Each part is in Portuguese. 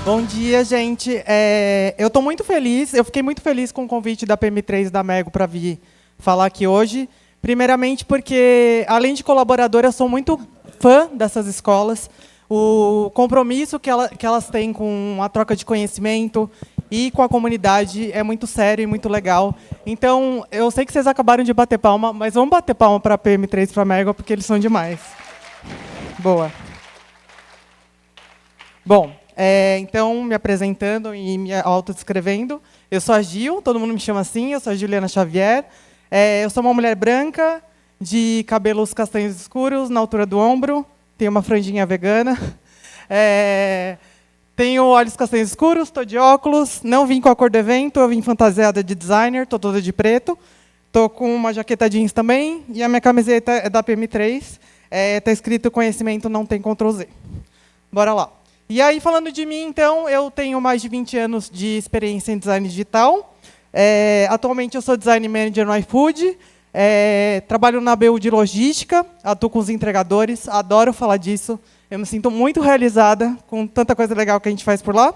Bom dia, gente. Eu estou muito feliz, eu fiquei muito feliz com o convite da PM3 e da Mego para vir falar aqui hoje. Primeiramente porque, além de colaboradora, eu sou muito fã dessas escolas. O compromisso que elas têm com a troca de conhecimento e com a comunidade é muito sério e muito legal. Então, eu sei que vocês acabaram de bater palma, mas vamos bater palma para a PM3 e para a Mego, porque eles são demais. Boa. Bom, então, me apresentando e me autodescrevendo, eu sou a Gil, todo mundo me chama assim, eu sou a Juliana Xavier. Eu sou uma mulher branca, de cabelos castanhos escuros, na altura do ombro, tenho uma franjinha vegana, tenho olhos castanhos escuros, estou de óculos, não vim com a cor do evento, eu vim fantasiada de designer, estou toda de preto, estou com uma jaqueta jeans também, e a minha camiseta é da PM3, está escrito conhecimento não tem Ctrl Z. Bora lá. E aí, falando de mim, então, eu tenho mais de 20 anos de experiência em design digital. Atualmente, eu sou design manager no iFood. Trabalho na BU de logística, atuo com os entregadores, adoro falar disso. Eu me sinto muito realizada com tanta coisa legal que a gente faz por lá.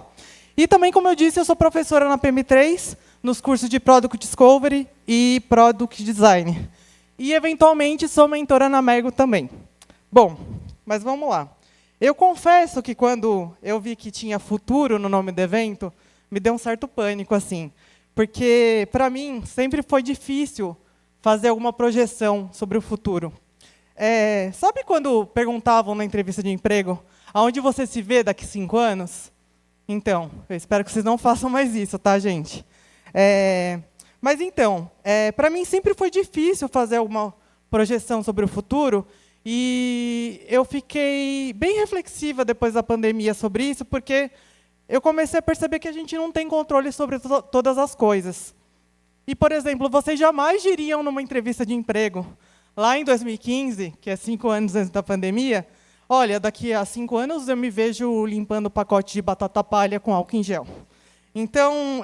E também, como eu disse, eu sou professora na PM3, nos cursos de Product Discovery e Product Design. E, eventualmente, sou mentora na Mego também. Bom, mas vamos lá. Eu confesso que, quando eu vi que tinha futuro no nome do evento, me deu um certo pânico, assim. Porque, para mim, sempre foi difícil fazer alguma projeção sobre o futuro. Sabe quando perguntavam na entrevista de emprego, aonde você se vê daqui 5 anos? Então, eu espero que vocês não façam mais isso, tá, gente? Mas, então, para mim sempre foi difícil fazer alguma projeção sobre o futuro, e eu fiquei bem reflexiva depois da pandemia sobre isso, porque eu comecei a perceber que a gente não tem controle sobre todas as coisas. E, por exemplo, vocês jamais diriam numa entrevista de emprego, lá em 2015, que é 5 anos antes da pandemia, olha, daqui a 5 anos eu me vejo limpando o pacote de batata palha com álcool em gel. Então,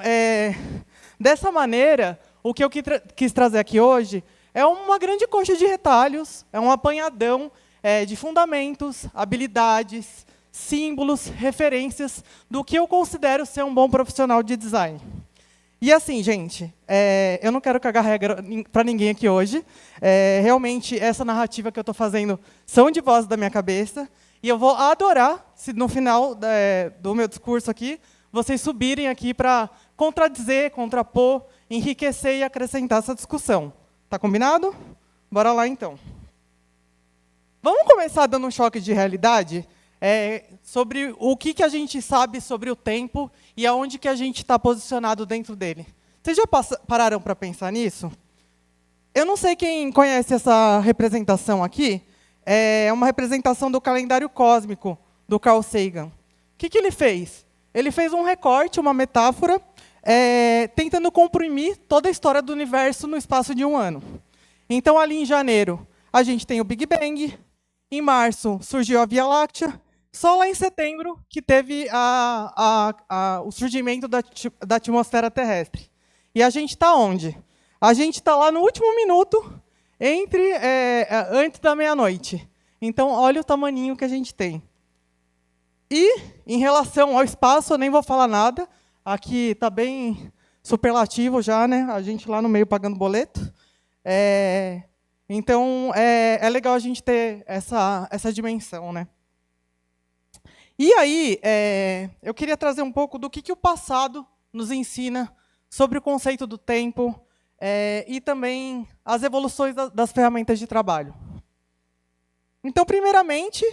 dessa maneira, o que eu quis trazer aqui hoje é uma grande coxa de retalhos, é um apanhadão de fundamentos, habilidades, símbolos, referências do que eu considero ser um bom profissional de design. E assim, gente, eu não quero cagar regra para ninguém aqui hoje. Realmente, essa narrativa que eu estou fazendo são de voz da minha cabeça. E eu vou adorar se, no final do meu discurso aqui, vocês subirem aqui para contradizer, contrapor, enriquecer e acrescentar essa discussão. Tá combinado? Bora lá, então. Vamos começar dando um choque de realidade sobre o que a gente sabe sobre o tempo e aonde que a gente está posicionado dentro dele. Vocês já pararam para pensar nisso? Eu não sei quem conhece essa representação aqui. É uma representação do calendário cósmico do Carl Sagan. O que ele fez? Ele fez um recorte, uma metáfora, tentando comprimir toda a história do universo no espaço de 1 ano. Então, ali em janeiro, a gente tem o Big Bang. Em março, surgiu a Via Láctea. Só lá em setembro que teve o surgimento da atmosfera terrestre. E a gente está onde? A gente está lá no último minuto, antes da meia-noite. Então, olha o tamaninho que a gente tem. E, em relação ao espaço, eu nem vou falar nada. Aqui está bem superlativo já, né? A gente lá no meio pagando boleto. Então, é legal a gente ter essa dimensão, né? E aí, eu queria trazer um pouco do que o passado nos ensina sobre o conceito do tempo e também as evoluções das ferramentas de trabalho. Então, primeiramente,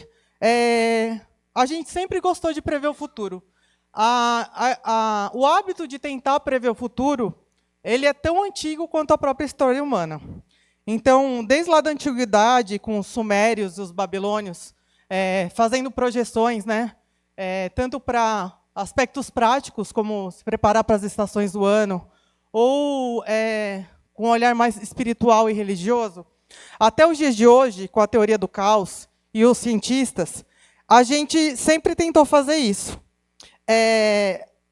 a gente sempre gostou de prever o futuro. O hábito de tentar prever o futuro, ele é tão antigo quanto a própria história humana. Então, desde lá da antiguidade, com os sumérios e os babilônios, fazendo projeções, né, tanto para aspectos práticos, como se preparar para as estações do ano, ou com um olhar mais espiritual e religioso, até os dias de hoje, com a teoria do caos e os cientistas, a gente sempre tentou fazer isso.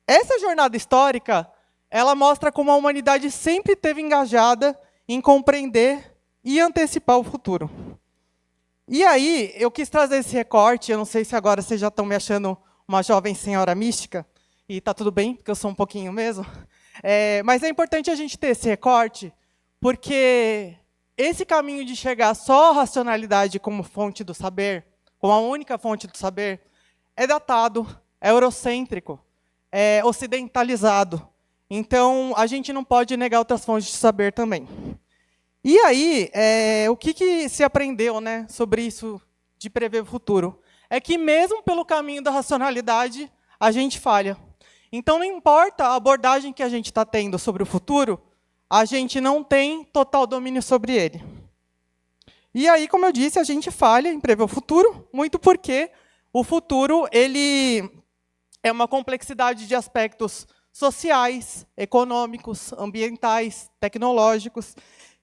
Essa jornada histórica, ela mostra como a humanidade sempre esteve engajada em compreender e antecipar o futuro. E aí, eu quis trazer esse recorte, eu não sei se agora vocês já estão me achando uma jovem senhora mística, e está tudo bem, porque eu sou um pouquinho mesmo. Mas é importante a gente ter esse recorte, porque esse caminho de chegar só à racionalidade como fonte do saber, como a única fonte do saber, é datado, é eurocêntrico, é ocidentalizado. Então, a gente não pode negar outras fontes de saber também. E aí, o que se aprendeu, né, sobre isso de prever o futuro? É que mesmo pelo caminho da racionalidade, a gente falha. Então, não importa a abordagem que a gente está tendo sobre o futuro, a gente não tem total domínio sobre ele. E aí, como eu disse, a gente falha em prever o futuro, muito porque o futuro ele é uma complexidade de aspectos sociais, econômicos, ambientais, tecnológicos,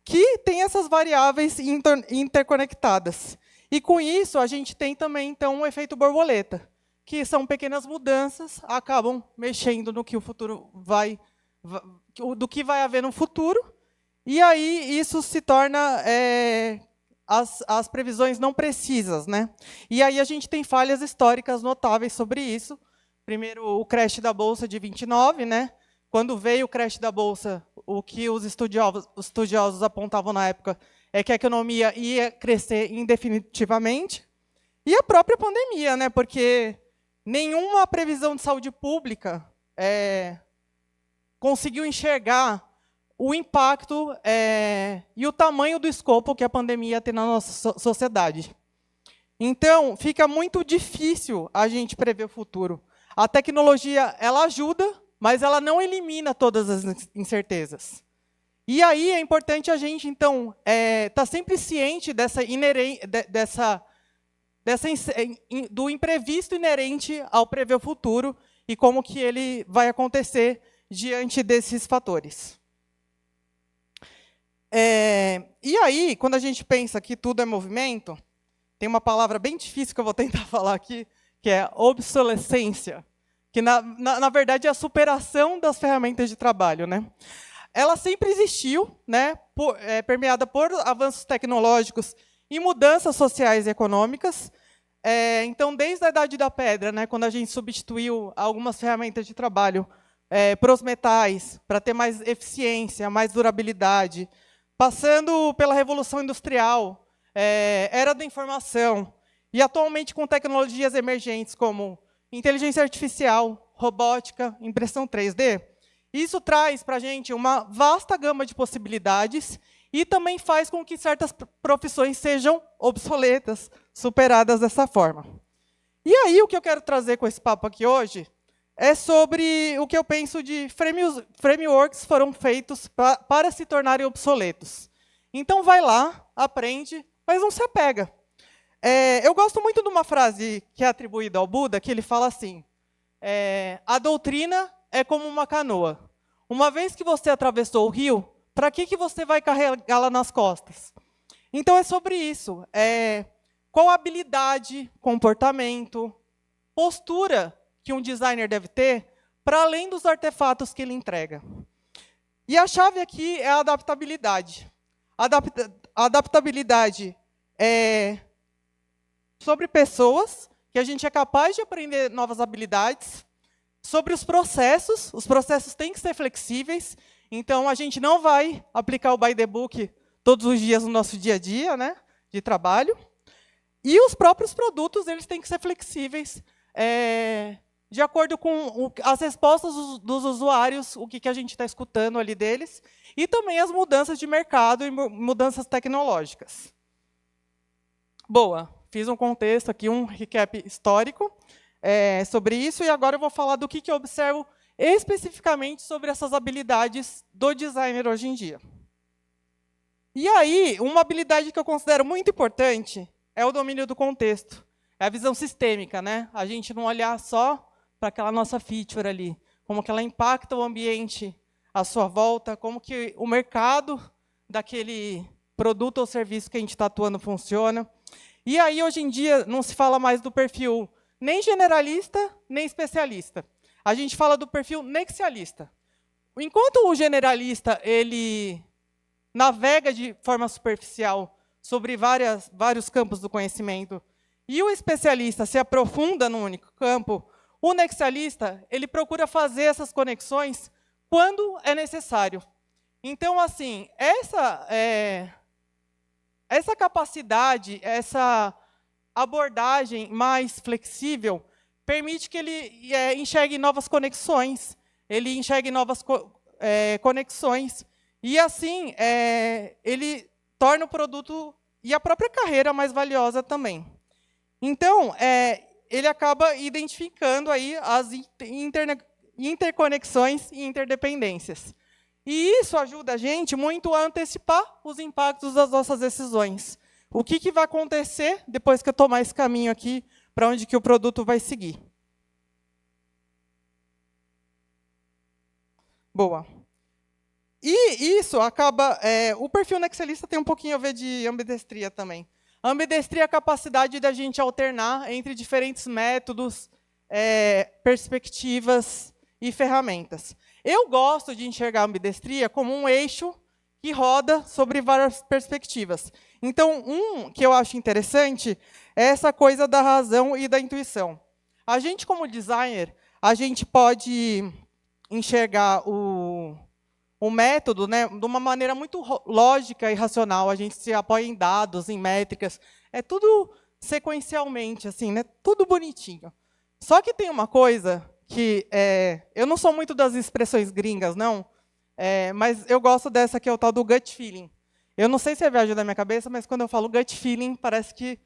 que tem essas variáveis interconectadas. E, com isso, a gente tem também, então, um efeito borboleta, que são pequenas mudanças, acabam mexendo no que o futuro do que vai haver no futuro, e aí isso se torna as previsões não precisas, né? E aí a gente tem falhas históricas notáveis sobre isso. Primeiro, o crash da Bolsa de 29, né? Quando veio o crash da Bolsa, o que os estudiosos apontavam na época é que a economia ia crescer indefinitivamente. E a própria pandemia, né? Porque nenhuma previsão de saúde pública conseguiu enxergar o impacto e o tamanho do escopo que a pandemia ia ter na nossa sociedade. Então, fica muito difícil a gente prever o futuro. A tecnologia, ela ajuda, mas ela não elimina todas as incertezas. E aí é importante a gente, então, estar sempre ciente do imprevisto inerente ao prever o futuro e como que ele vai acontecer diante desses fatores. E aí, quando a gente pensa que tudo é movimento, tem uma palavra bem difícil que eu vou tentar falar aqui, que é obsolescência, que, na verdade, é a superação das ferramentas de trabalho, né? Ela sempre existiu, né, permeada por avanços tecnológicos e mudanças sociais e econômicas. Então, desde a Idade da Pedra, né, quando a gente substituiu algumas ferramentas de trabalho para os metais, para ter mais eficiência, mais durabilidade, passando pela Revolução Industrial, era da informação, e atualmente com tecnologias emergentes como inteligência artificial, robótica, impressão 3D, isso traz para a gente uma vasta gama de possibilidades e também faz com que certas profissões sejam obsoletas, superadas dessa forma. E aí, o que eu quero trazer com esse papo aqui hoje é sobre o que eu penso de frameworks que foram feitos para se tornarem obsoletos. Então, vai lá, aprende, mas não se apega. Eu gosto muito de uma frase que é atribuída ao Buda, que ele fala assim, a doutrina é como uma canoa. Uma vez que você atravessou o rio, para que você vai carregá-la nas costas? Então, é sobre isso. Qual habilidade, comportamento, postura que um designer deve ter, para além dos artefatos que ele entrega. E a chave aqui é a adaptabilidade. Adaptabilidade é sobre pessoas, que a gente é capaz de aprender novas habilidades, sobre os processos têm que ser flexíveis, então a gente não vai aplicar o by the book todos os dias no nosso dia a dia, né, de trabalho. E os próprios produtos eles têm que ser flexíveis, de acordo com as respostas dos usuários, o que a gente está escutando ali deles, e também as mudanças de mercado e mudanças tecnológicas. Boa, fiz um contexto aqui, um recap histórico sobre isso, e agora eu vou falar do que eu observo especificamente sobre essas habilidades do designer hoje em dia. E aí, uma habilidade que eu considero muito importante é o domínio do contexto, é a visão sistêmica, né? A gente não olhar só para aquela nossa feature ali, como que ela impacta o ambiente à sua volta, como que o mercado daquele produto ou serviço que a gente está atuando funciona. E aí, hoje em dia, não se fala mais do perfil nem generalista, nem especialista. A gente fala do perfil nexialista. Enquanto o generalista ele navega de forma superficial sobre vários campos do conhecimento, e o especialista se aprofunda num único campo, O nexialista, ele procura fazer essas conexões quando é necessário. Então, assim, essa capacidade, essa abordagem mais flexível, permite que ele enxergue novas conexões, ele enxergue novas conexões, e assim ele torna o produto e a própria carreira mais valiosa também. Então, ele acaba identificando aí as interconexões e interdependências. E isso ajuda a gente muito a antecipar os impactos das nossas decisões. O que vai acontecer depois que eu tomar esse caminho aqui, para onde que o produto vai seguir. Boa. E isso acaba... o perfil nexialista tem um pouquinho a ver de ambidestria também. A ambidestria é a capacidade da gente alternar entre diferentes métodos, perspectivas e ferramentas. Eu gosto de enxergar a ambidestria como um eixo que roda sobre várias perspectivas. Então, que eu acho interessante é essa coisa da razão e da intuição. A gente, como designer, a gente pode enxergar o método, né, de uma maneira muito lógica e racional. A gente se apoia em dados, em métricas. É tudo sequencialmente, assim, né, tudo bonitinho. Só que tem uma coisa que... eu não sou muito das expressões gringas, não, mas eu gosto dessa que é o tal do gut feeling. Eu não sei se é viagem da minha cabeça, mas quando eu falo gut feeling, parece que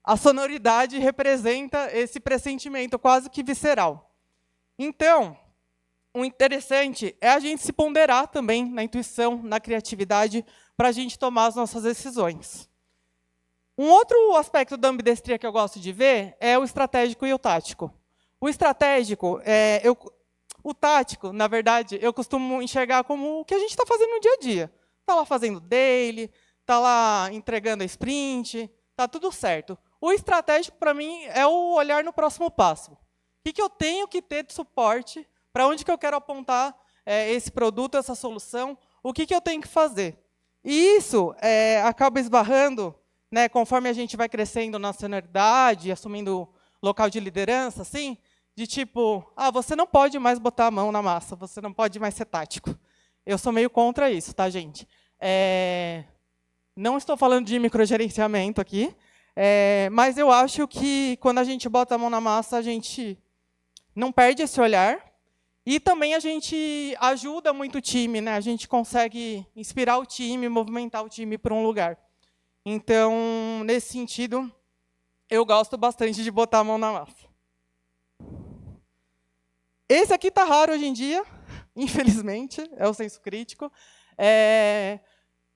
a sonoridade representa esse pressentimento quase que visceral. Então, o interessante é a gente se ponderar também na intuição, na criatividade, para a gente tomar as nossas decisões. Um outro aspecto da ambidestria que eu gosto de ver é o estratégico e o tático. O estratégico, o tático, na verdade, eu costumo enxergar como o que a gente está fazendo no dia a dia. Está lá fazendo daily, está lá entregando a sprint, está tudo certo. O estratégico, para mim, é o olhar no próximo passo. O que eu tenho que ter de suporte, para onde que eu quero apontar esse produto, essa solução, o que eu tenho que fazer. E isso acaba esbarrando, né, conforme a gente vai crescendo na senioridade, assumindo local de liderança, assim, de tipo, você não pode mais botar a mão na massa, você não pode mais ser tático. Eu sou meio contra isso, tá, gente? Não estou falando de microgerenciamento aqui, mas eu acho que quando a gente bota a mão na massa, a gente não perde esse olhar, e também a gente ajuda muito o time, né? A gente consegue inspirar o time, movimentar o time para um lugar. Então, nesse sentido, eu gosto bastante de botar a mão na massa. Esse aqui está raro hoje em dia, infelizmente, é o senso crítico.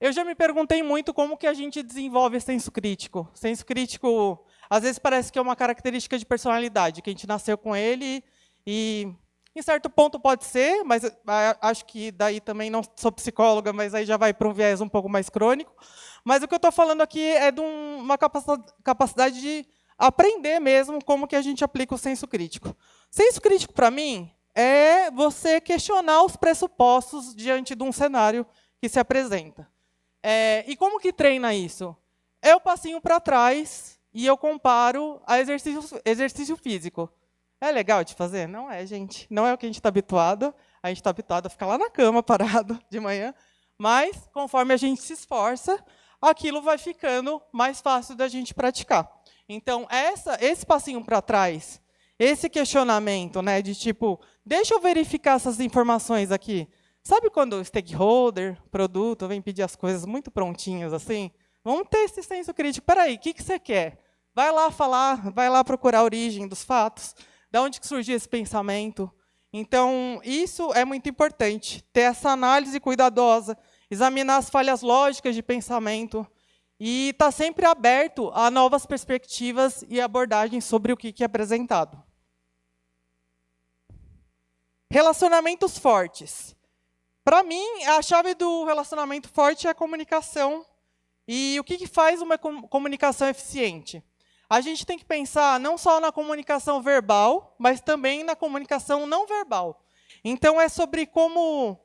Eu já me perguntei muito como que a gente desenvolve senso crítico. Senso crítico, às vezes, parece que é uma característica de personalidade, que a gente nasceu com ele e, em certo ponto, pode ser, mas acho que daí também não sou psicóloga, mas aí já vai para um viés um pouco mais crônico. Mas o que eu estou falando aqui é de uma capacidade de aprender mesmo como que a gente aplica o senso crítico. Senso crítico, para mim, é você questionar os pressupostos diante de um cenário que se apresenta. E como que treina isso? Eu passinho para trás e eu comparo a exercício físico. É legal de fazer? Não é, gente. Não é o que a gente está habituado. A gente está habituado a ficar lá na cama, parado, de manhã. Mas, conforme a gente se esforça, aquilo vai ficando mais fácil da gente praticar. Então, esse passinho para trás, esse questionamento, né, de tipo, deixa eu verificar essas informações aqui. Sabe quando o stakeholder, produto, vem pedir as coisas muito prontinhos assim? Vamos ter esse senso crítico. Espera aí, o que você quer? Vai lá falar, vai lá procurar a origem dos fatos. De onde que surgiu esse pensamento? Então, isso é muito importante, ter essa análise cuidadosa, examinar as falhas lógicas de pensamento e estar sempre aberto a novas perspectivas e abordagens sobre o que é apresentado. Relacionamentos fortes. Para mim, a chave do relacionamento forte é a comunicação. E o que faz uma comunicação eficiente? A gente tem que pensar não só na comunicação verbal, mas também na comunicação não verbal. Então, é sobre como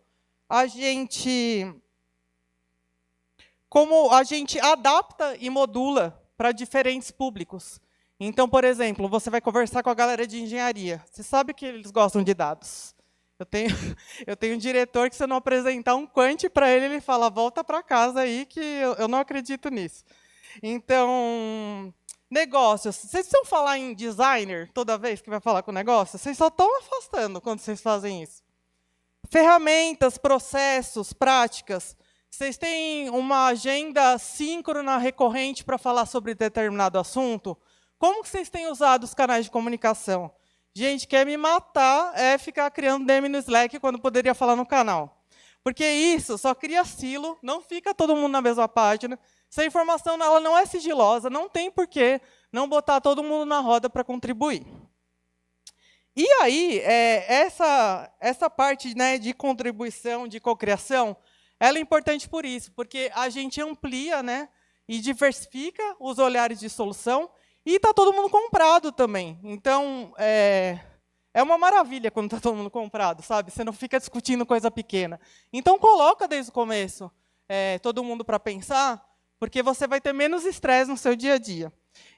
a gente adapta e modula para diferentes públicos. Então, por exemplo, você vai conversar com a galera de engenharia. Você sabe que eles gostam de dados. Eu tenho, eu tenho um diretor que, se eu não apresentar um quant para ele, ele fala, volta para casa aí, que eu não acredito nisso. Então, negócios. Vocês precisam falar em designer toda vez que vai falar com o negócio? Vocês só estão afastando quando vocês fazem isso. Ferramentas, processos, práticas. Vocês têm uma agenda síncrona recorrente para falar sobre determinado assunto? Como que vocês têm usado os canais de comunicação? Gente, quer me matar é ficar criando DM no Slack quando poderia falar no canal. Porque isso só cria silo, não fica todo mundo na mesma página. Se a informação ela não é sigilosa, não tem por que não botar todo mundo na roda para contribuir. E aí, essa parte, né, de contribuição, de cocriação, ela é importante por isso, porque a gente amplia, né, e diversifica os olhares de solução, e está todo mundo comprado também. Então, é uma maravilha quando está todo mundo comprado, sabe? Você não fica discutindo coisa pequena. Então, coloca desde o começo todo mundo para pensar, porque você vai ter menos estresse no seu dia a dia.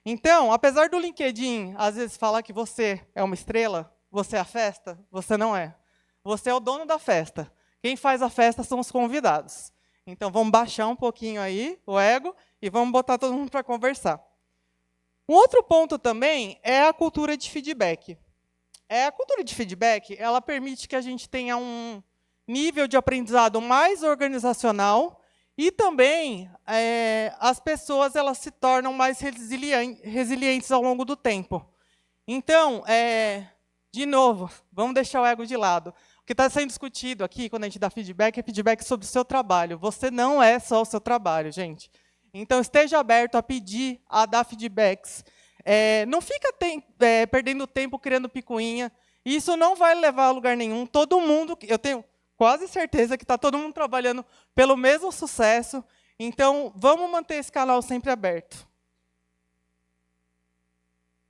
Então, apesar do LinkedIn, às vezes, falar que você é uma estrela, você é a festa, você não é. Você é o dono da festa. Quem faz a festa são os convidados. Então, vamos baixar um pouquinho aí o ego e vamos botar todo mundo para conversar. Um outro ponto também é a cultura de feedback. A cultura de feedback, ela permite que a gente tenha um nível de aprendizado mais organizacional e também as pessoas elas se tornam mais resilientes ao longo do tempo. Então, de novo, vamos deixar o ego de lado. O que está sendo discutido aqui, quando a gente dá feedback, é feedback sobre o seu trabalho. Você não é só o seu trabalho, gente. Então, esteja aberto a pedir, a dar feedbacks. Não fica perdendo tempo criando picuinha. Isso não vai levar a lugar nenhum. Todo mundo, eu tenho quase certeza que está todo mundo trabalhando pelo mesmo sucesso. Então, vamos manter esse canal sempre aberto.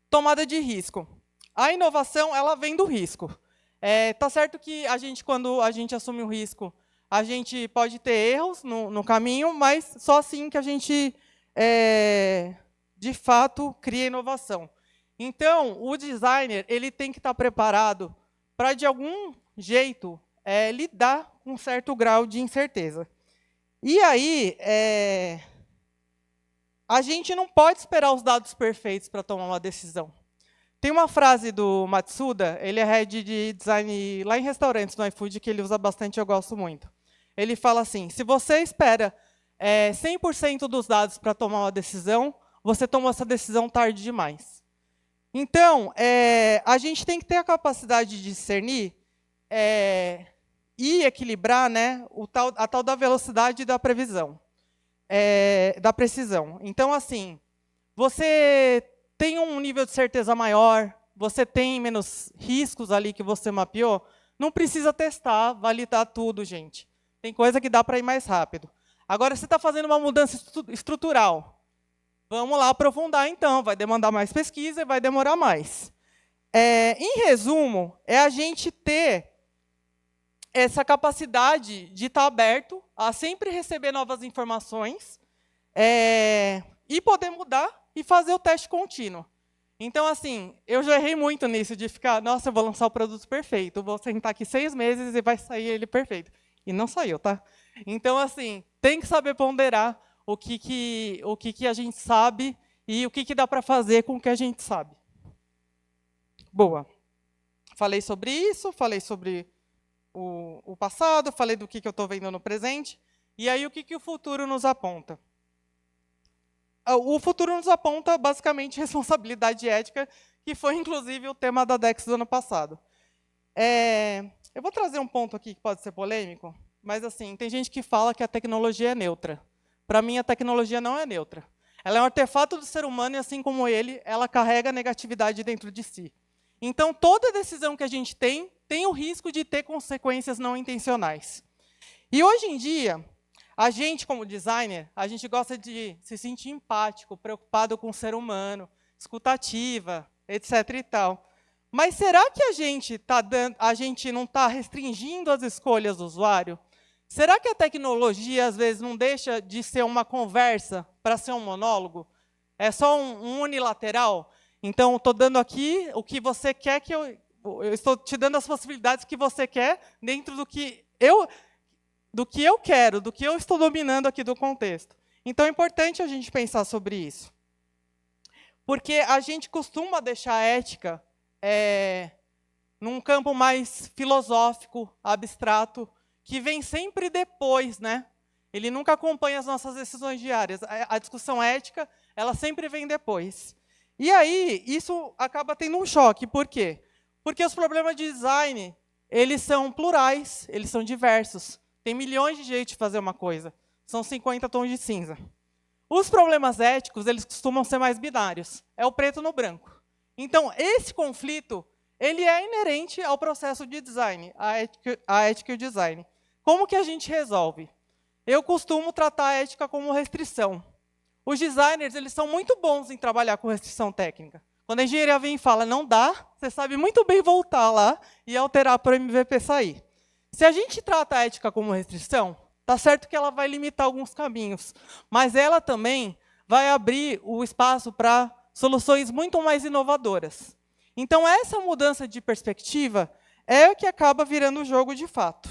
Tomada de risco. A inovação, ela vem do risco. Tá certo que quando a gente assume o risco, a gente pode ter erros no caminho, mas só assim que a gente, de fato, cria inovação. Então, o designer ele tem que estar preparado para, de algum jeito, lidar com um certo grau de incerteza. E aí, a gente não pode esperar os dados perfeitos para tomar uma decisão. Tem uma frase do Matsuda, ele é head de design lá em restaurantes no iFood, que ele usa bastante, eu gosto muito. Ele fala assim, se você espera 100% dos dados para tomar uma decisão, você toma essa decisão tarde demais. Então, a gente tem que ter a capacidade de discernir e equilibrar, né, a tal da velocidade da previsão, da precisão. Então, assim, você tem um nível de certeza maior, você tem menos riscos ali que você mapeou, não precisa testar, validar tudo, gente. Tem coisa que dá para ir mais rápido. Agora, você está fazendo uma mudança estrutural. Vamos lá aprofundar, então. Vai demandar mais pesquisa e vai demorar mais. Em resumo, é a gente ter essa capacidade de estar aberto a sempre receber novas informações e poder mudar e fazer o teste contínuo. Então, assim, eu já errei muito nisso, de ficar, nossa, eu vou lançar o produto perfeito, vou sentar aqui 6 meses e vai sair ele perfeito. E não saiu, tá? Então, assim, tem que saber ponderar o que a gente sabe e o que dá para fazer com o que a gente sabe. Boa. Falei sobre isso, falei sobre o passado, falei do que eu estou vendo no presente. E aí, o que o futuro nos aponta? O futuro nos aponta, basicamente, responsabilidade ética, que foi, inclusive, o tema da DEX do ano passado. Eu vou trazer um ponto aqui que pode ser polêmico, mas assim, tem gente que fala que a tecnologia é neutra. Para mim, a tecnologia não é neutra. Ela é um artefato do ser humano e, assim como ele, ela carrega negatividade dentro de si. Então, toda decisão que a gente tem o risco de ter consequências não intencionais. E, hoje em dia, a gente, como designer, a gente gosta de se sentir empático, preocupado com o ser humano, escutativa, etc. e tal. Mas será que a gente não está restringindo as escolhas do usuário? Será que a tecnologia, às vezes, não deixa de ser uma conversa para ser um monólogo? É só um unilateral? Então, estou dando aqui o que você quer que eu estou te dando as possibilidades que você quer dentro do que eu quero, do que eu estou dominando aqui do contexto. Então, é importante a gente pensar sobre isso. Porque a gente costuma deixar a ética num campo mais filosófico, abstrato, que vem sempre depois, né? Ele nunca acompanha as nossas decisões diárias. A discussão ética, ela sempre vem depois. E aí, isso acaba tendo um choque. Por quê? Porque os problemas de design, eles são plurais, eles são diversos. Tem milhões de jeitos de fazer uma coisa. São 50 tons de cinza. Os problemas éticos, eles costumam ser mais binários. É o preto no branco. Então, esse conflito, ele é inerente ao processo de design, a ética e o design. Como que a gente resolve? Eu costumo tratar a ética como restrição. Os designers, eles são muito bons em trabalhar com restrição técnica. Quando a engenharia vem e fala, não dá, você sabe muito bem voltar lá e alterar para o MVP sair. Se a gente trata a ética como restrição, está certo que ela vai limitar alguns caminhos, mas ela também vai abrir o espaço para soluções muito mais inovadoras. Então, essa mudança de perspectiva é o que acaba virando o jogo de fato.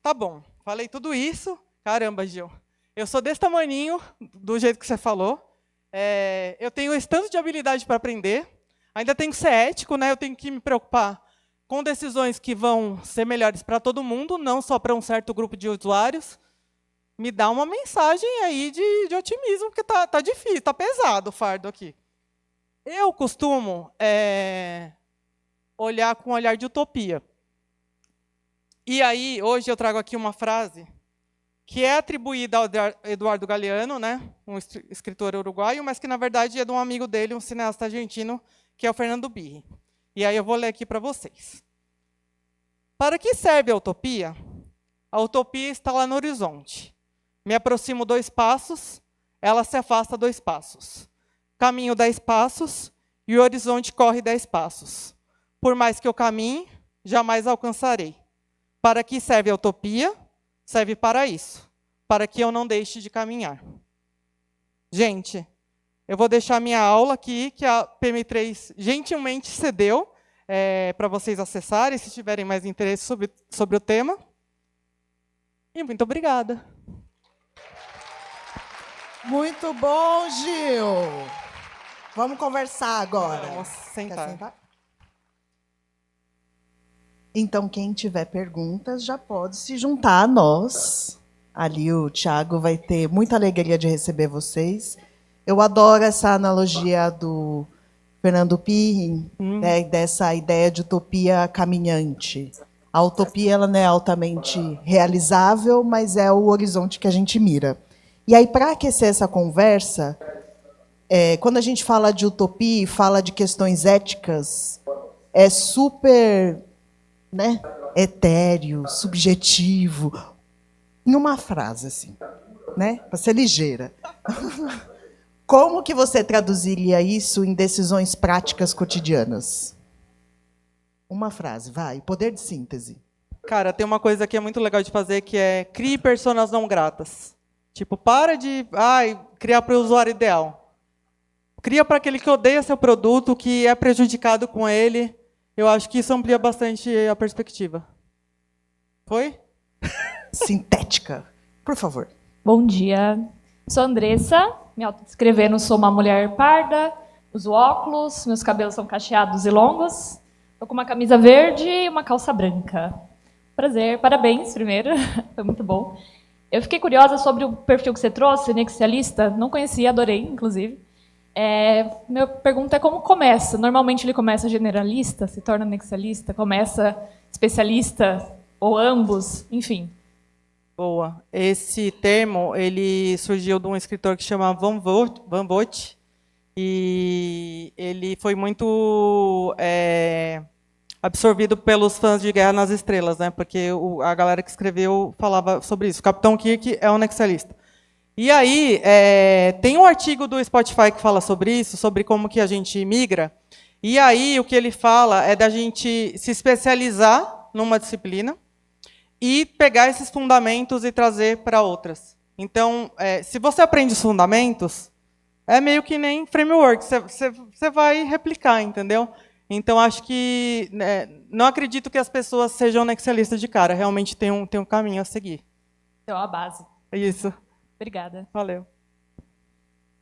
Tá bom, falei tudo isso. Caramba, Gil. Eu sou desse tamaninho, do jeito que você falou. Eu tenho esse tanto de habilidade para aprender. Ainda tenho que ser ético, né? Eu tenho que me preocupar com decisões que vão ser melhores para todo mundo, não só para um certo grupo de usuários. Me dá uma mensagem aí de otimismo, porque tá difícil, está pesado o fardo aqui. Eu costumo olhar com um olhar de utopia. E aí, hoje eu trago aqui uma frase que é atribuída ao Eduardo Galeano, né, um escritor uruguaio, mas que, na verdade, é de um amigo dele, um cineasta argentino, que é o Fernando Birri. E aí eu vou ler aqui para vocês. Para que serve a utopia? A utopia está lá no horizonte. Me aproximo 2 passos, ela se afasta 2 passos. Caminho 10 passos e o horizonte corre 10 passos. Por mais que eu caminhe, jamais alcançarei. Para que serve a utopia? Serve para isso, para que eu não deixe de caminhar. Gente, eu vou deixar minha aula aqui, que a PM3 gentilmente cedeu para vocês acessarem, se tiverem mais interesse sobre o tema. E muito obrigada. Muito bom, Gil. Vamos conversar agora. Vamos sentar. Quer sentar? Então, quem tiver perguntas já pode se juntar a nós. Ali o Thiago vai ter muita alegria de receber vocês. Eu adoro essa analogia do Fernando Birri, né, dessa ideia de utopia caminhante. A utopia ela não é altamente realizável, mas é o horizonte que a gente mira. E aí, para aquecer essa conversa, quando a gente fala de utopia e fala de questões éticas, é super, né, etéreo, subjetivo, em uma frase, assim, né, para ser ligeira. Como que você traduziria isso em decisões práticas cotidianas? Uma frase, vai, poder de síntese. Cara, tem uma coisa que é muito legal de fazer, que é crie personas não gratas. Tipo, para de criar para o usuário ideal. Cria para aquele que odeia seu produto, que é prejudicado com ele. Eu acho que isso amplia bastante a perspectiva. Foi? Sintética. Por favor. Bom dia. Sou Andressa, me autodescrevendo, sou uma mulher parda, uso óculos, meus cabelos são cacheados e longos, estou com uma camisa verde e uma calça branca. Prazer, parabéns primeiro, foi muito bom. Eu fiquei curiosa sobre o perfil que você trouxe, nexialista, não conhecia, adorei, inclusive. Minha pergunta é como começa? Normalmente ele começa generalista, se torna nexialista, começa especialista, ou ambos, enfim. Boa. Esse termo ele surgiu de um escritor que chama Van Vogt, e ele foi muito absorvido pelos fãs de Guerra nas Estrelas, né? Porque a galera que escreveu falava sobre isso. O Capitão Kirk é um nexialista. E aí, tem um artigo do Spotify que fala sobre isso, sobre como que a gente migra. E aí, o que ele fala é da gente se especializar numa disciplina e pegar esses fundamentos e trazer para outras. Então, se você aprende os fundamentos, é meio que nem framework, você vai replicar, entendeu? Então, acho que não acredito que as pessoas sejam Nexialistas de cara, realmente tem um caminho a seguir. Então, a base. Isso. Obrigada. Valeu.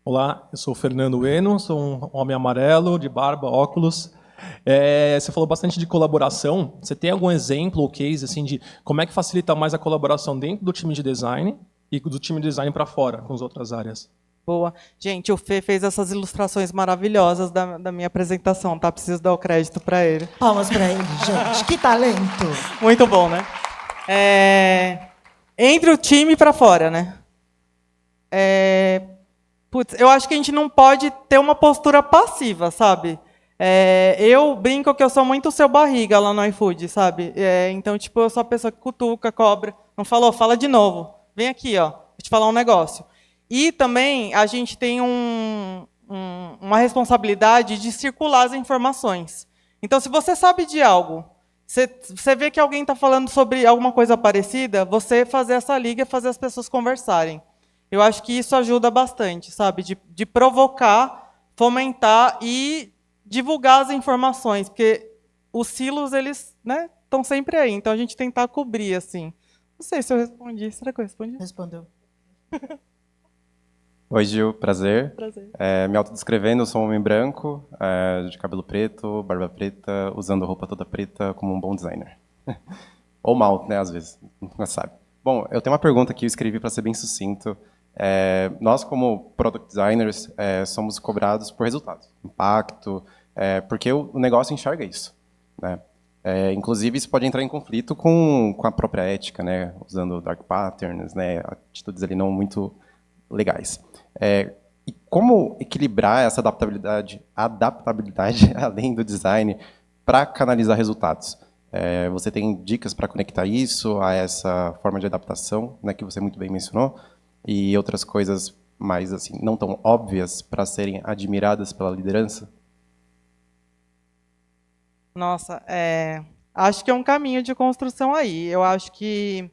Olá, eu sou o Fernando Eno, sou um homem amarelo, de barba, óculos. Você falou bastante de colaboração. Você tem algum exemplo ou case assim, de como é que facilita mais a colaboração dentro do time de design e do time de design para fora, com as outras áreas? Boa. Gente, o Fê fez essas ilustrações maravilhosas da minha apresentação, tá? Preciso dar o crédito para ele. Palmas para ele, gente. Que talento! Muito bom, né? Entre o time para fora, né? Putz, eu acho que a gente não pode ter uma postura passiva, sabe? Eu brinco que eu sou muito seu barriga lá no iFood, sabe? Então, tipo, eu sou a pessoa que cutuca, cobra. Não falou? Fala de novo. Vem aqui, ó. Vou te falar um negócio. E também a gente tem uma responsabilidade de circular as informações. Então, se você sabe de algo, você vê que alguém está falando sobre alguma coisa parecida, você fazer essa liga, fazer as pessoas conversarem. Eu acho que isso ajuda bastante, sabe? De provocar, fomentar e divulgar as informações, porque os silos, eles, né, estão sempre aí. Então, a gente tentar cobrir, assim. Não sei se eu respondi. Será que eu respondi? Respondeu. Oi, Gil. Prazer. Prazer. Me autodescrevendo, eu sou um homem branco, de cabelo preto, barba preta, usando roupa toda preta como um bom designer. Ou mal, né, às vezes. Nunca sabe. Bom, eu tenho uma pergunta que eu escrevi para ser bem sucinto. Nós, como product designers, somos cobrados por resultados, impacto, porque o negócio enxerga isso, né? Inclusive, isso pode entrar em conflito com a própria ética, né? Usando dark patterns, né? Atitudes ali não muito legais. E como equilibrar essa adaptabilidade além do design para canalizar resultados? Você tem dicas para conectar isso a essa forma de adaptação, né, que você muito bem mencionou, e outras coisas mais assim não tão óbvias para serem admiradas pela liderança? Nossa, acho que é um caminho de construção aí. Eu acho que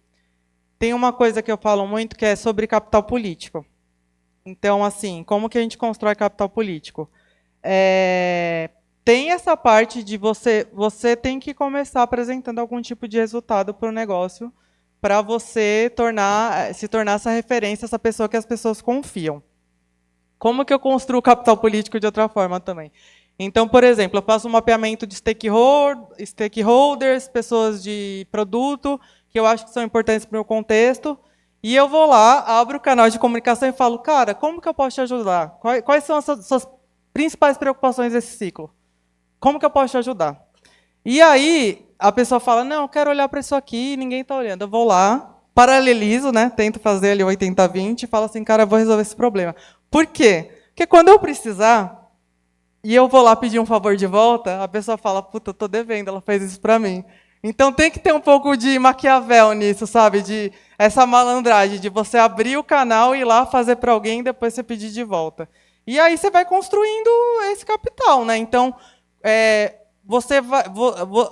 tem uma coisa que eu falo muito que é sobre capital político. Então, assim, como que a gente constrói capital político? Tem essa parte de você tem que começar apresentando algum tipo de resultado para o negócio, para você se tornar essa referência, essa pessoa que as pessoas confiam. Como que eu construo capital político de outra forma também? Então, por exemplo, eu faço um mapeamento de stakeholders, pessoas de produto, que eu acho que são importantes para o meu contexto, e eu vou lá, abro o canal de comunicação e falo, cara, como que eu posso te ajudar? Quais são as suas principais preocupações desse ciclo? Como que eu posso te ajudar? E aí, a pessoa fala, não, eu quero olhar para isso aqui, ninguém está olhando. Eu vou lá, paralelizo, né, tento fazer ali 80-20 e falo assim, cara, eu vou resolver esse problema. Por quê? Porque quando eu precisar, e eu vou lá pedir um favor de volta, a pessoa fala, puta, eu estou devendo, ela fez isso para mim. Então tem que ter um pouco de Maquiavel nisso, sabe? De essa malandragem, de você abrir o canal e ir lá fazer para alguém e depois você pedir de volta. E aí você vai construindo esse capital, né? Então,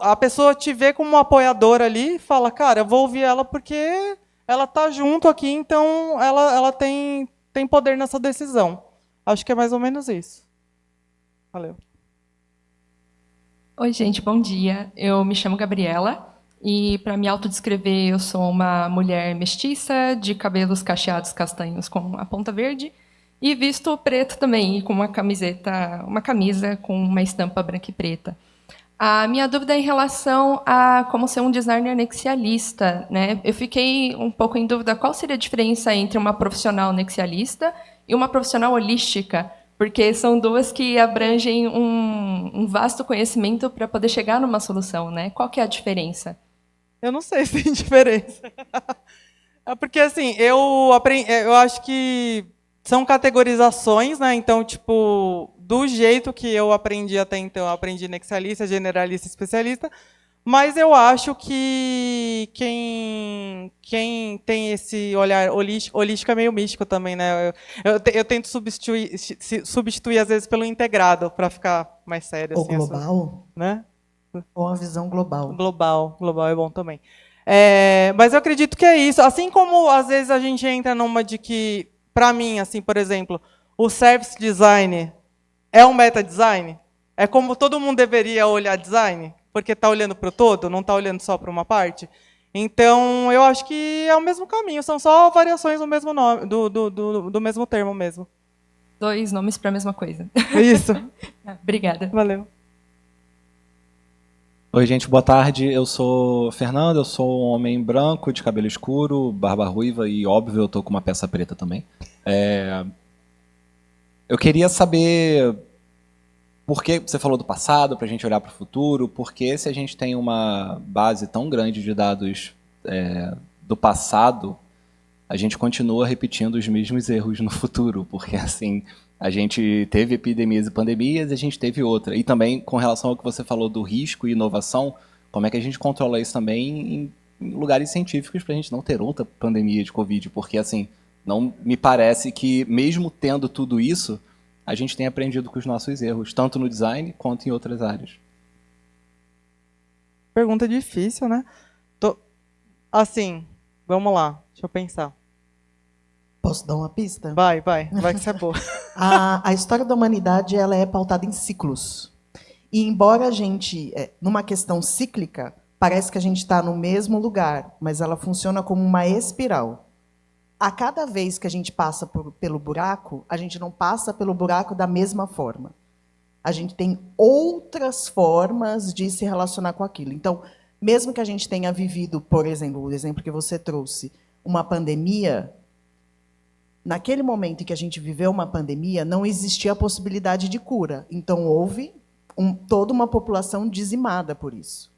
a pessoa te vê como uma apoiadora ali e fala, cara, eu vou ouvir ela porque ela está junto aqui, então ela tem poder nessa decisão. Acho que é mais ou menos isso. Valeu. Oi, gente, bom dia. Eu me chamo Gabriela e, para me autodescrever, eu sou uma mulher mestiça, de cabelos cacheados castanhos com a ponta verde e visto preto também, com uma camisa com uma estampa branca e preta. A minha dúvida é em relação a como ser um designer nexialista, né? Eu fiquei um pouco em dúvida qual seria a diferença entre uma profissional nexialista e uma profissional holística, porque são duas que abrangem um vasto conhecimento para poder chegar numa solução, né? Qual que é a diferença? Eu não sei se tem diferença. Porque, assim, eu acho que são categorizações, né? Então, tipo, do jeito que eu aprendi até então, eu aprendi nexialista, generalista, especialista, mas eu acho que quem tem esse olhar holístico é meio místico também, né? Eu tento substituir às vezes pelo integrado para ficar mais sério. Ou assim, global, né? ou uma visão global. Global é bom também. Mas eu acredito que é isso. Assim como às vezes a gente entra numa de que, para mim, assim, por exemplo, o service design é um meta design? É como todo mundo deveria olhar design? Porque está olhando para o todo, não está olhando só para uma parte? Então, eu acho que é o mesmo caminho, são só variações do mesmo nome, do mesmo termo mesmo. 2 nomes para a mesma coisa. Isso. Obrigada. Valeu. Oi, gente, boa tarde. Eu sou Fernando, eu sou um homem branco, de cabelo escuro, barba ruiva e, óbvio, eu tô com uma peça preta também. Eu queria saber por que você falou do passado, para a gente olhar para o futuro, porque se a gente tem uma base tão grande de dados do passado, a gente continua repetindo os mesmos erros no futuro, porque assim, a gente teve epidemias e pandemias e a gente teve outra. E também, com relação ao que você falou do risco e inovação, como é que a gente controla isso também em lugares científicos para a gente não ter outra pandemia de Covid? Porque assim, não me parece que, mesmo tendo tudo isso, a gente tem aprendido com os nossos erros, tanto no design quanto em outras áreas. Pergunta difícil, né? Assim, vamos lá, deixa eu pensar. Posso dar uma pista? Vai que você é boa. A história da humanidade ela é pautada em ciclos. E embora a gente, numa questão cíclica, parece que a gente está no mesmo lugar, mas ela funciona como uma espiral. A cada vez que a gente passa pelo buraco, a gente não passa pelo buraco da mesma forma. A gente tem outras formas de se relacionar com aquilo. Então, mesmo que a gente tenha vivido, por exemplo, o exemplo que você trouxe, uma pandemia, naquele momento em que a gente viveu uma pandemia, não existia a possibilidade de cura. Então, houve toda uma população dizimada por isso.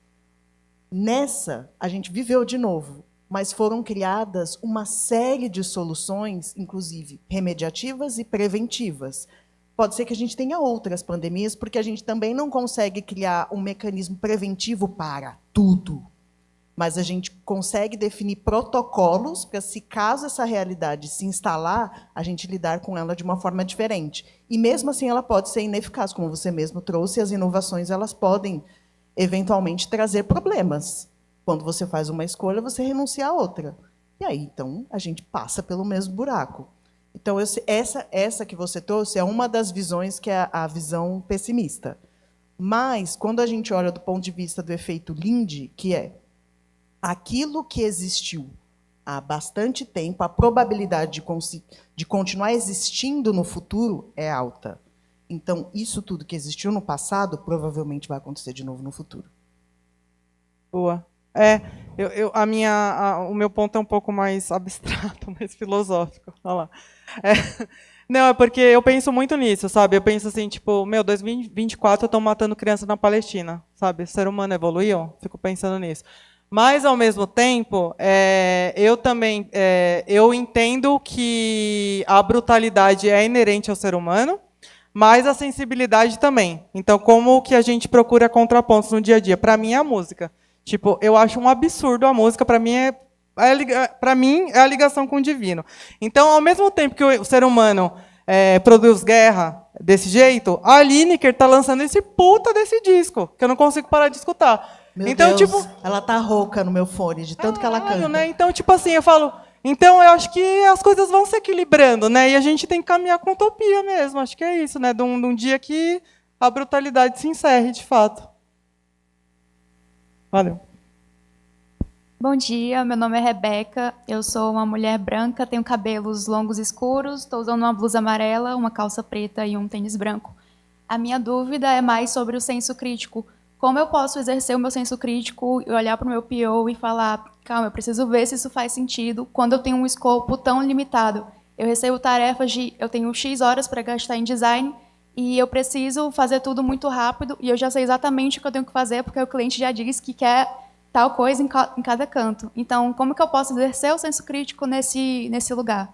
Nessa, a gente viveu de novo, mas foram criadas uma série de soluções, inclusive remediativas e preventivas. Pode ser que a gente tenha outras pandemias, porque a gente também não consegue criar um mecanismo preventivo para tudo. Mas a gente consegue definir protocolos para, se caso essa realidade se instalar, a gente lidar com ela de uma forma diferente. E, mesmo assim, ela pode ser ineficaz, como você mesmo trouxe, as inovações elas podem, eventualmente, trazer problemas. Quando você faz uma escolha, você renuncia a outra. E aí, então, a gente passa pelo mesmo buraco. Então, essa que você trouxe é uma das visões que é a visão pessimista. Mas, quando a gente olha do ponto de vista do efeito Linde, que é aquilo que existiu há bastante tempo, a probabilidade de continuar existindo no futuro é alta. Então, isso tudo que existiu no passado, provavelmente vai acontecer de novo no futuro. Boa. O meu ponto é um pouco mais abstrato, mais filosófico. Olha lá. Não, é porque eu penso muito nisso, sabe? Eu penso assim, tipo, 2024 estão matando crianças na Palestina, sabe? O ser humano evoluiu? Fico pensando nisso. Mas, ao mesmo tempo, eu também eu entendo que a brutalidade é inerente ao ser humano, mas a sensibilidade também. Então, como que a gente procura contrapontos no dia a dia? Para mim, é a música. Tipo, eu acho um absurdo a música, para mim é a ligação com o divino. Então, ao mesmo tempo que o ser humano produz guerra desse jeito, a Lineker está lançando esse puta desse disco, que eu não consigo parar de escutar. Meu então, Deus, tipo, ela tá rouca no meu fone, de tanto que ela canta. Né? Então, tipo assim, eu falo, então eu acho que as coisas vão se equilibrando, né? E a gente tem que caminhar com utopia mesmo, acho que é isso, né? De um dia que a brutalidade se encerre, de fato. Valeu. Bom dia, meu nome é Rebeca, eu sou uma mulher branca, tenho cabelos longos escuros, estou usando uma blusa amarela, uma calça preta e um tênis branco. A minha dúvida é mais sobre o senso crítico. Como eu posso exercer o meu senso crítico e olhar para o meu PO e falar, calma, eu preciso ver se isso faz sentido quando eu tenho um escopo tão limitado. Eu recebo tarefas eu tenho X horas para gastar em design e eu preciso fazer tudo muito rápido e eu já sei exatamente o que eu tenho que fazer porque o cliente já disse que quer tal coisa em cada canto. Então, como que eu posso exercer o senso crítico nesse lugar?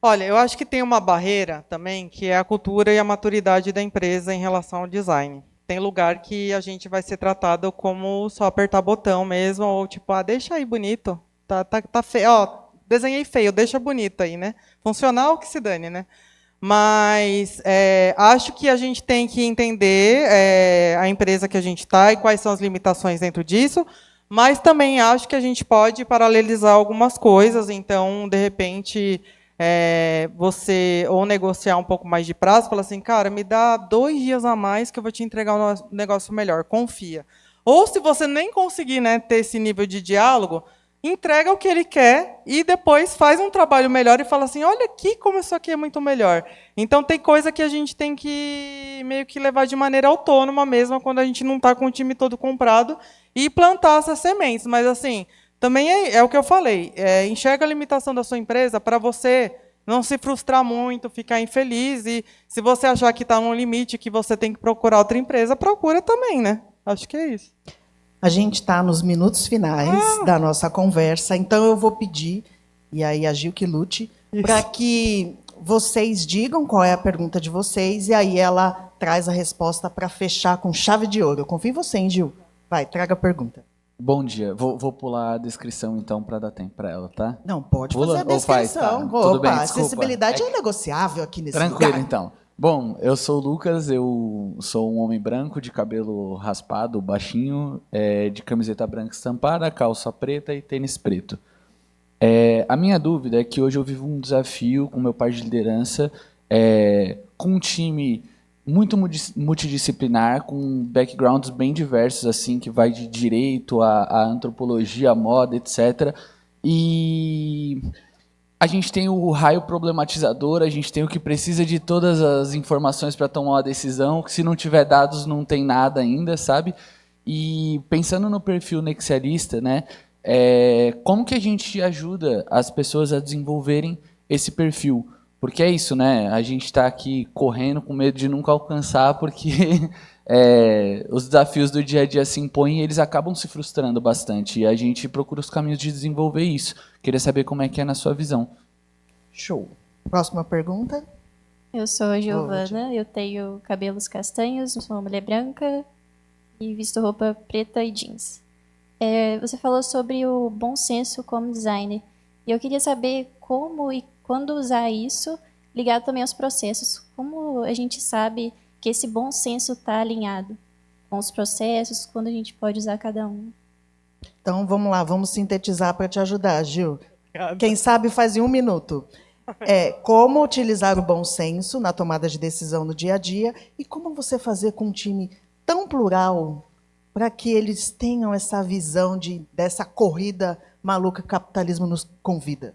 Olha, eu acho que tem uma barreira também, que é a cultura e a maturidade da empresa em relação ao design. Tem lugar que a gente vai ser tratado como só apertar botão mesmo, ou tipo, deixa aí bonito, tá feio, desenhei feio, deixa bonito aí, né? Funcional que se dane, né? Mas acho que a gente tem que entender a empresa que a gente está e quais são as limitações dentro disso, mas também acho que a gente pode paralelizar algumas coisas, então, de repente, você ou negociar um pouco mais de prazo, falar assim, cara, me dá 2 dias a mais que eu vou te entregar um negócio melhor, confia. Ou se você nem conseguir, né, ter esse nível de diálogo, entrega o que ele quer e depois faz um trabalho melhor e fala assim, olha aqui como isso aqui é muito melhor. Então tem coisa que a gente tem que meio que levar de maneira autônoma mesmo, quando a gente não está com o time todo comprado, e plantar essas sementes. Mas assim, também é o que eu falei, enxerga a limitação da sua empresa para você não se frustrar muito, ficar infeliz, e se você achar que está no limite, que você tem que procurar outra empresa, procura também, né? Acho que é isso. A gente está nos minutos finais da nossa conversa, então eu vou pedir, e aí a Gil que lute, para que vocês digam qual é a pergunta de vocês, e aí ela traz a resposta para fechar com chave de ouro. Eu confio em você, hein, Gil? Vai, traga a pergunta. Bom dia. Vou pular a descrição, então, para dar tempo para ela, tá? Não, pode Pula fazer a ou faz? descrição. Tá. Tudo bem, Opa, desculpa. acessibilidade é negociável aqui nesse Tranquilo, lugar. então. Bom, eu sou o Lucas, eu sou um homem branco, de cabelo raspado, baixinho, de camiseta branca estampada, calça preta e tênis preto. A minha dúvida é que hoje eu vivo um desafio com meu par de liderança, com um time muito multidisciplinar, com backgrounds bem diversos, assim, que vai de direito a antropologia, a moda, etc. E a gente tem o raio problematizador, a gente tem o que precisa de todas as informações para tomar uma decisão, que se não tiver dados não tem nada ainda, sabe? E pensando no perfil nexialista, né, como que a gente ajuda as pessoas a desenvolverem esse perfil? Porque é isso, né? A gente está aqui correndo com medo de nunca alcançar, porque os desafios do dia a dia se impõem e eles acabam se frustrando bastante. E a gente procura os caminhos de desenvolver isso. Queria saber como é que é na sua visão. Show. Próxima pergunta. Eu sou a Giovana, eu tenho cabelos castanhos, sou uma mulher branca e visto roupa preta e jeans. Você falou sobre o bom senso como designer. E eu queria saber como e quando usar isso, ligado também aos processos. Como a gente sabe que esse bom senso está alinhado com os processos, quando a gente pode usar cada um? Então, vamos lá, vamos sintetizar para te ajudar, Gil. Quem sabe faz em 1 minuto. Como utilizar o bom senso na tomada de decisão no dia a dia e como você fazer com um time tão plural para que eles tenham essa visão dessa corrida maluca que o capitalismo nos convida.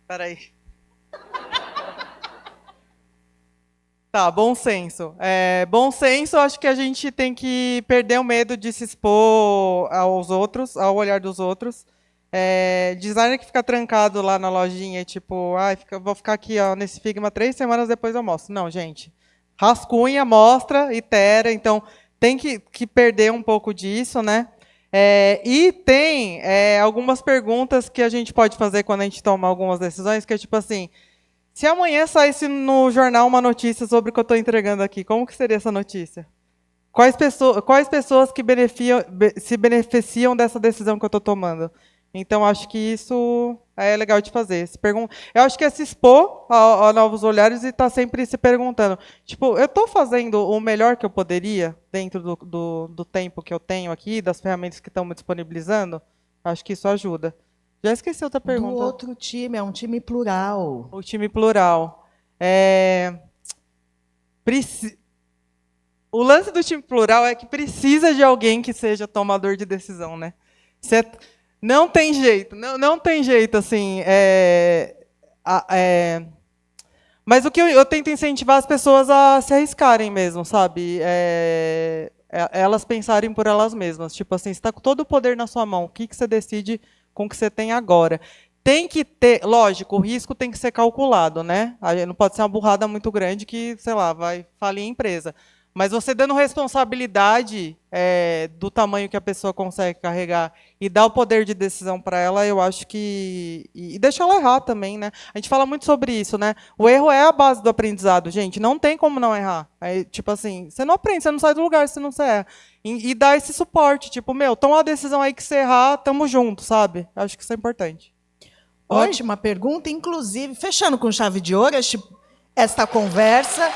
Espera aí. Tá, bom senso. Bom senso, acho que a gente tem que perder o medo de se expor aos outros, ao olhar dos outros. Designer que fica trancado lá na lojinha, tipo, vou ficar aqui nesse Figma 3 semanas, depois eu mostro. Não, gente. Rascunha, mostra, itera. Então, tem que perder um pouco disso, né? E tem algumas perguntas que a gente pode fazer quando a gente toma algumas decisões, que é tipo assim, se amanhã saísse no jornal uma notícia sobre o que eu estou entregando aqui, como que seria essa notícia? Quais pessoas que se beneficiam dessa decisão que eu estou tomando? Então, acho que isso é legal de fazer. Eu acho que é se expor a novos olhares e estar sempre se perguntando. Tipo, eu estou fazendo o melhor que eu poderia dentro do tempo que eu tenho aqui, das ferramentas que estão me disponibilizando? Acho que isso ajuda. Já esqueci outra pergunta. Do outro time, é um time plural. O time plural. O lance do time plural é que precisa de alguém que seja tomador de decisão, né? Não tem jeito, não tem jeito, assim. Mas o que eu tento incentivar as pessoas a se arriscarem mesmo, sabe? Elas pensarem por elas mesmas. Tipo assim, você está com todo o poder na sua mão, o que você decide com o que você tem agora? Tem que ter, lógico, o risco tem que ser calculado, né? Não pode ser uma burrada muito grande que, sei lá, vai falir a empresa. Mas você dando responsabilidade do tamanho que a pessoa consegue carregar e dar o poder de decisão para ela, eu acho que... E deixar ela errar também, né? A gente fala muito sobre isso, né? O erro é a base do aprendizado, gente. Não tem como não errar. Tipo assim, você não aprende, você não sai do lugar se não você erra. E dar esse suporte. Tipo, toma uma decisão aí que você errar, tamo junto, sabe? Acho que isso é importante. Ótima pergunta. Inclusive, fechando com chave de ouro esta conversa...